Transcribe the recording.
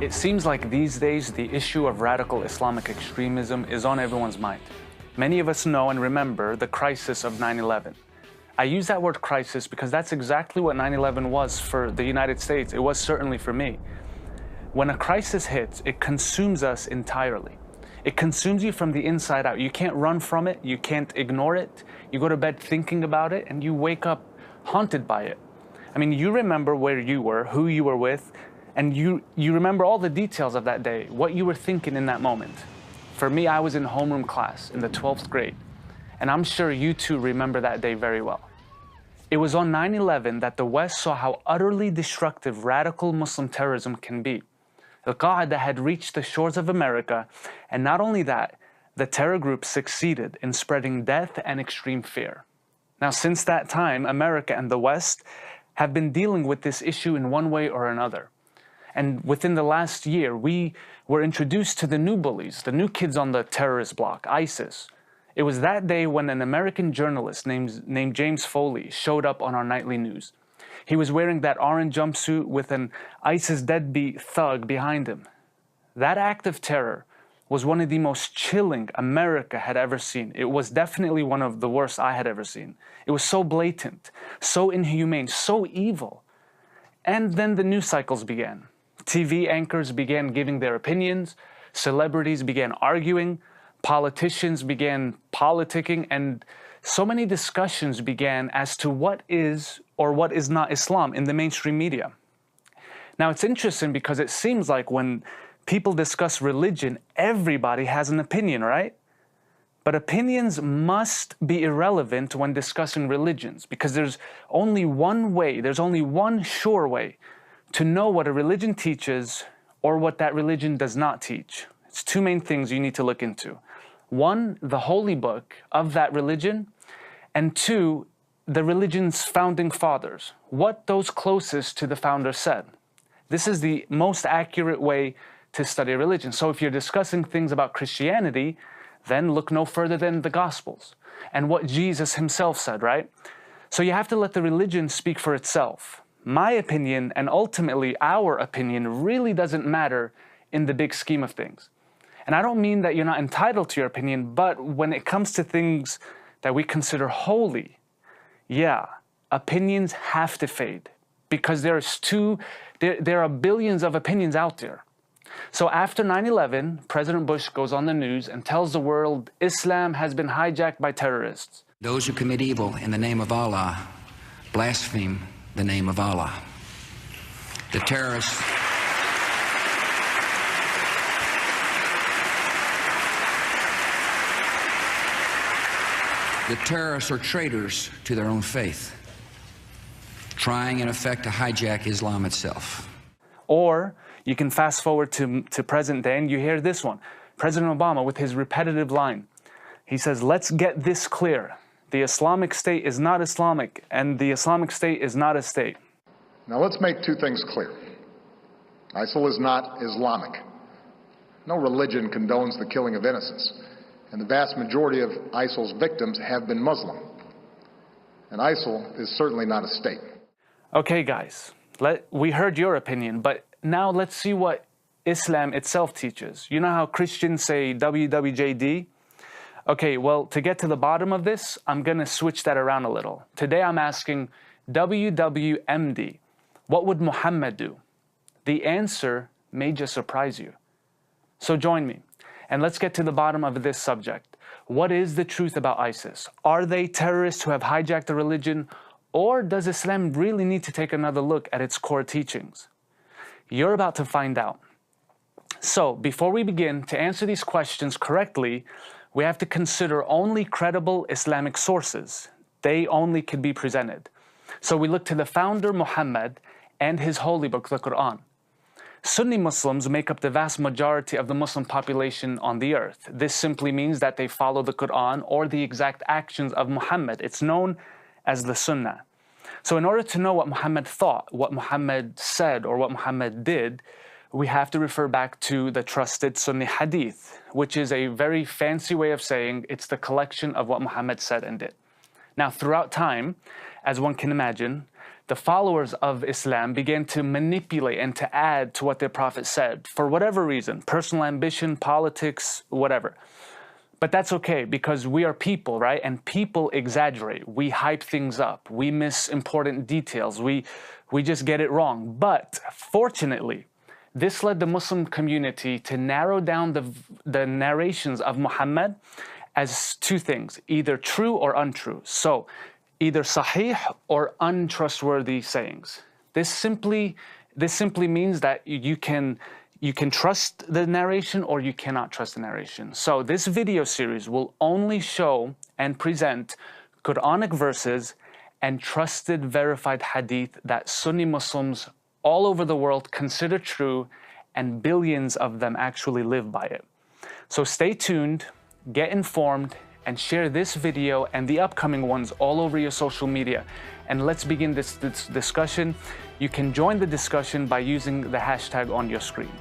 It seems like these days the issue of radical Islamic extremism is on everyone's mind. Many of us know and remember the crisis of 9/11. I use that word crisis because that's exactly what 9/11 was for the United States. It was certainly for me. When a crisis hits, it consumes us entirely. It consumes you from the inside out. You can't run from it. You can't ignore it. You go to bed thinking about it, and you wake up haunted by it. I mean, you remember where you were, who you were with, and you remember all the details of that day, what you were thinking in that moment. For me, I was in homeroom class in the 12th grade, and I'm sure you too remember that day very well. It was on 9/11 that the West saw how utterly destructive radical Muslim terrorism can be. Al-Qaeda had reached the shores of America, and not only that, the terror group succeeded in spreading death and extreme fear. Now, since that time, America and the West have been dealing with this issue in one way or another. And within the last year, we were introduced to the new bullies, the new kids on the terrorist block, ISIS. It was that day when an American journalist named James Foley showed up on our nightly news. He was wearing that orange jumpsuit with an ISIS deadbeat thug behind him. That act of terror was one of the most chilling America had ever seen. It was definitely one of the worst I had ever seen. It was so blatant, so inhumane, so evil. And then the news cycles began. TV anchors began giving their opinions, celebrities began arguing, politicians began politicking, and so many discussions began as to what is or what is not Islam in the mainstream media. Now, it's interesting because it seems like when people discuss religion, everybody has an opinion, right? But opinions must be irrelevant when discussing religions because there's only one way, there's only one sure way to know what a religion teaches or what that religion does not teach. It's two main things you need to look into. One, the holy book of that religion, and two, the religion's founding fathers, what those closest to the founder said. This is the most accurate way to study religion. So if you're discussing things about Christianity, then look no further than the Gospels and what Jesus himself said, right? So you have to let the religion speak for itself. My opinion, and ultimately our opinion, really doesn't matter in the big scheme of things. And I don't mean that you're not entitled to your opinion, but when it comes to things that we consider holy, yeah, opinions have to fade because there are billions of opinions out there. So after 9/11, President Bush goes on the news and tells the world Islam has been hijacked by terrorists. Those who commit evil in the name of Allah blaspheme the name of Allah. The terrorists are traitors to their own faith, trying in effect to hijack Islam itself. Or you can fast forward to present day and you hear this one. President Obama with his repetitive line. He says, let's get this clear. The Islamic State is not Islamic, and the Islamic State is not a state. Now let's make two things clear. ISIL is not Islamic. No religion condones the killing of innocents, and the vast majority of ISIL's victims have been Muslim. And ISIL is certainly not a state. Okay, guys, we heard your opinion, but now let's see what Islam itself teaches. You know how Christians say WWJD? Okay, well, to get to the bottom of this, I'm going to switch that around a little. Today I'm asking WWMD. What would Muhammad do? The answer may just surprise you. So join me, and let's get to the bottom of this subject. What is the truth about ISIS? Are they terrorists who have hijacked the religion, or does Islam really need to take another look at its core teachings? You're about to find out. So, before we begin, to answer these questions correctly, we have to consider only credible Islamic sources. They only can be presented. So we look to the founder, Muhammad, and his holy book, the Quran. Sunni Muslims make up the vast majority of the Muslim population on the earth. This simply means that they follow the Quran or the exact actions of Muhammad. It's known as the Sunnah. So in order to know what Muhammad thought, what Muhammad said, or what Muhammad did, we have to refer back to the trusted Sunni Hadith, which is a very fancy way of saying it's the collection of what Muhammad said and did. Now, throughout time, as one can imagine, the followers of Islam began to manipulate and to add to what their prophet said for whatever reason, personal ambition, politics, whatever. But that's okay, because we are people, right? And people exaggerate. We hype things up. We miss important details. We just get it wrong. But fortunately, this led the Muslim community to narrow down the narrations of Muhammad as two things, either true or untrue. So either sahih or untrustworthy sayings. This simply means that you can trust the narration or you cannot trust the narration. So this video series will only show and present Quranic verses and trusted verified hadith that Sunni Muslims all over the world consider true, and billions of them actually live by it. So stay tuned, get informed, and share this video and the upcoming ones all over your social media. And let's begin this discussion. You can join the discussion by using the hashtag on your screen.